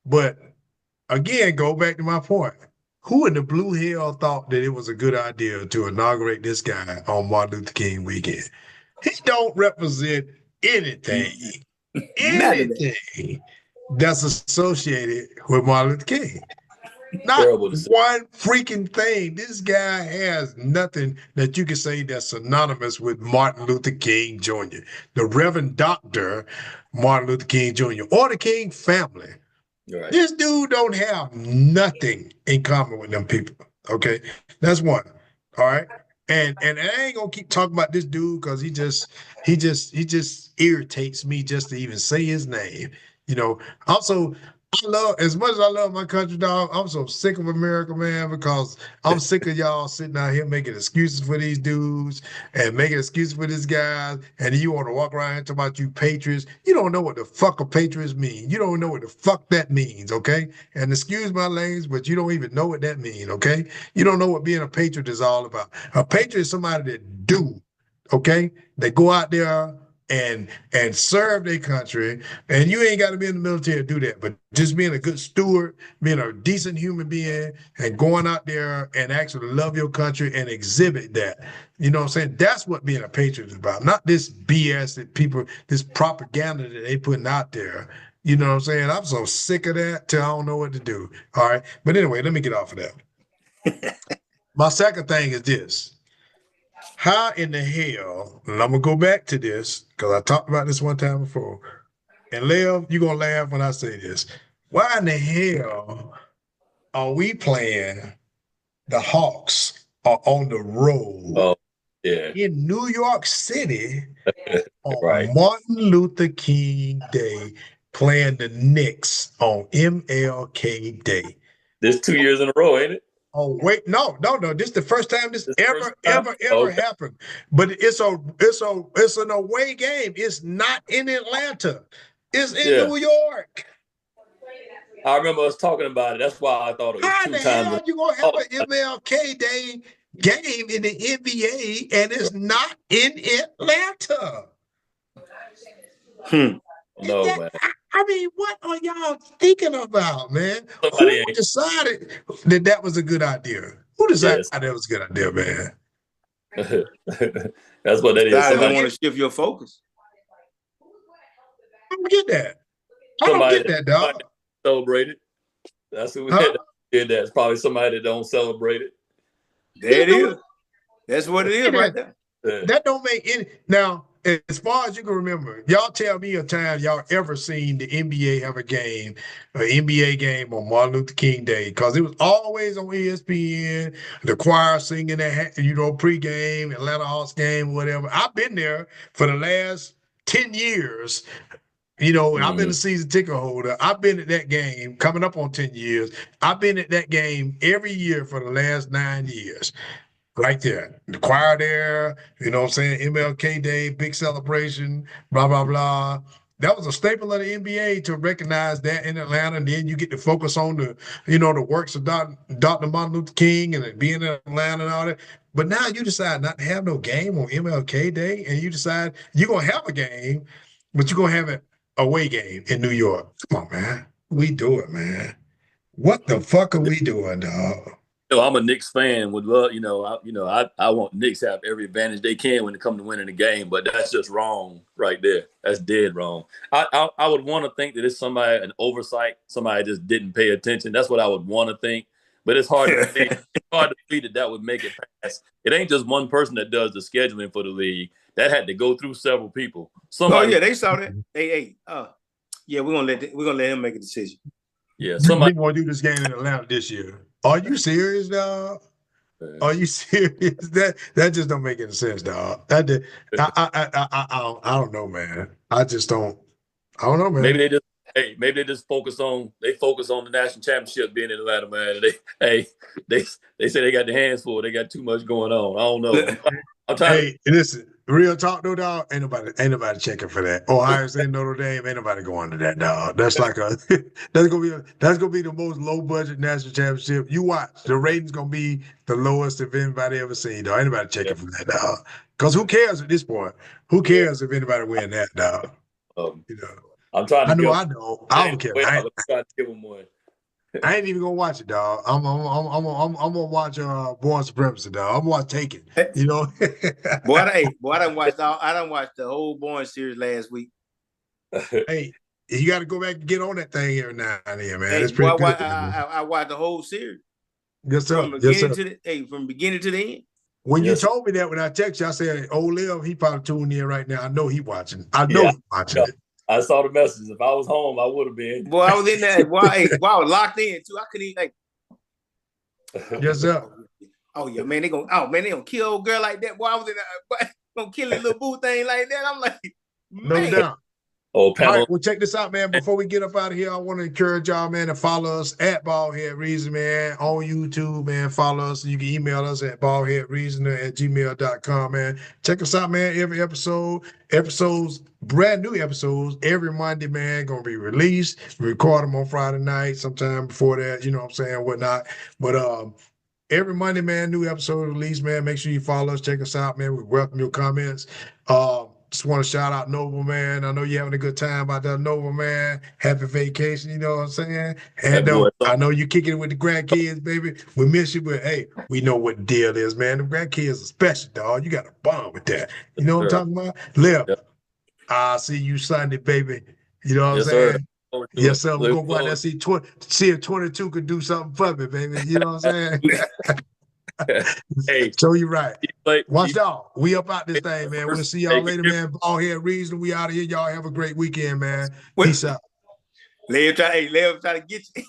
But again, go back to my point. Who in the blue hell thought that it was a good idea to inaugurate this guy on Martin Luther King weekend? He don't represent anything, anything that's associated with Martin Luther King. Not one freaking thing. This guy has nothing that you can say that's synonymous with Martin Luther King Jr., the Reverend Dr. Martin Luther King Jr., or the King family. Right. This dude don't have nothing in common with them people. Okay, that's one. All right, and I ain't gonna keep talking about this dude because he just irritates me just to even say his name. You know. Also, I love as much as I love my country, dog. I'm so sick of America, man, because I'm sick of y'all sitting out here making excuses for these dudes and making excuses for this guys, and you want to walk around and talk about you patriots. You don't know what the fuck a patriot mean. You don't know what the fuck that means, okay? And excuse my language, but you don't even know what that means, okay? You don't know what being a patriot is all about. A patriot is somebody that do, okay? They go out there and serve their country, and you ain't got to be in the military to do that, but just being a good steward, being a decent human being, and going out there and actually love your country and exhibit that. You know what I'm saying? That's what being a patriot is about, not this BS that people, this propaganda that they putting out there. You know what I'm saying? I'm so sick of that till I don't know what to do. All right. But anyway, let me get off of that. My second thing is this. How in the hell, and I'm going to go back to this because I talked about this one time before, and Lev, you're going to laugh when I say this. Why in the hell are we playing the Hawks are on the road in New York City on right. Martin Luther King Day, playing the Knicks on MLK Day? This 2 years in a row, ain't it? Oh wait, no. This is the first time this ever happened. But it's an away game. It's not in Atlanta. It's in New York. I remember us talking about it. That's why I thought it was How 2 the times. hell you gonna have an MLK Day game in the NBA and it's not in Atlanta? No, man. I mean, what are y'all thinking about, man? Who decided that was a good idea? Who decided that was a good idea, man? That's what that is. Somebody want to shift your focus. I don't get that. I don't get that, dog. Celebrate it. That's who did that. It's probably somebody that don't celebrate it. There it is. That's what it is right there. That don't make any. Now, as far as you can remember, y'all tell me a time y'all ever seen the NBA have a game, an NBA game on Martin Luther King Day, because it was always on ESPN, the choir singing that, pregame, Atlanta Hawks game, whatever. I've been there for the last 10 years. I've been a season ticket holder. I've been at that game coming up on 10 years. I've been at that game every year for the last 9 years. Right there. The choir there, you know what I'm saying? MLK Day, big celebration, blah, blah, blah. That was a staple of the NBA to recognize that in Atlanta. And then you get to focus on the works of Dr. Martin Luther King and being in Atlanta and all that. But now you decide not to have no game on MLK Day, and you decide you're going to have a game, but you're going to have an away game in New York. Come on, man. We do it, man. What the fuck are we doing, dog? I'm a Knicks fan. Would love, I want Knicks to have every advantage they can when it comes to winning the game, but that's just wrong right there. That's dead wrong. I would want to think that it's an oversight, somebody just didn't pay attention. That's what I would want to think, but it's hard to think. It's hard to believe that would make it pass. It ain't just one person that does the scheduling for the league. That had to go through several people. They saw that. We're gonna let him make a decision. Yeah, somebody want to do this game in Atlanta this year. Are you serious, dog? Are you serious? That just don't make any sense, dog. I don't know, man. I don't know, man. Maybe they just focus on the national championship being in Atlanta, man. They say they got their hands full. They got too much going on. I don't know. Hey, listen, Real talk, though, dog. Ain't nobody checking for that. Ohio State, Notre Dame, ain't nobody going to that, dog. That's like that's gonna be the most low budget national championship. You watch, the rating's gonna be the lowest if anybody ever seen, dog. Ain't nobody checking for that, dog. Because who cares at this point? Who cares if anybody win that, dog? You know, I'm trying to I know. I don't care. I'm trying to give them one. I ain't even gonna watch it, dog. I'm gonna watch Born Supremacy, dog. I'm gonna watch Taken. You know, boy, I done watched the whole Born series last week. Hey, you got to go back and get on that thing every now and then, man. Hey, it's pretty boy, good. I watched the whole series. Yes, sir. From beginning to the end. When you told me that, when I texted you, I said, Liv, he probably tuned in right now. I know he watching. I know he watching it. I saw the message. If I was home, I would have been. Boy, I was in there. Boy, I was locked in too. I couldn't even Yes, sir. Oh yeah, man, they gonna kill old girl like that. Boy, I was in there, gonna kill a little boo thing like that. I'm like, man. No doubt. Oh, all right, well, check this out, man. Before we get up out of here, I want to encourage y'all, man, to follow us at BaldHead Reason, man, on YouTube, man. Follow us. You can email us at baldheadreasoner@gmail.com, man. Check us out, man. Every episodes, brand new episodes, every Monday, man, gonna be released. We record them on Friday night, sometime before that, you know what I'm saying, whatnot. But every Monday, man, new episode released, man. Make sure you follow us, check us out, man. We welcome your comments. Just want to shout out Nova, man. I know you're having a good time out there, Nova, man. Happy vacation, you know what I'm saying? And I know you're kicking it with the grandkids, baby. We miss you, but hey, we know what the deal is, man. The grandkids are special, dog. You got to bond with that. You know what I'm talking about? Liv, I'll see you Sunday, baby. You know what I'm saying? Yes, sir. We're going to go out there and see if 22 could do something for me, baby. You know what I'm saying? Hey, so you're right. Watch out. We up out this thing, man. We'll see y'all later, man. BaldHead Reason. We out of here. Y'all have a great weekend, man. Peace out. Lev try to get you.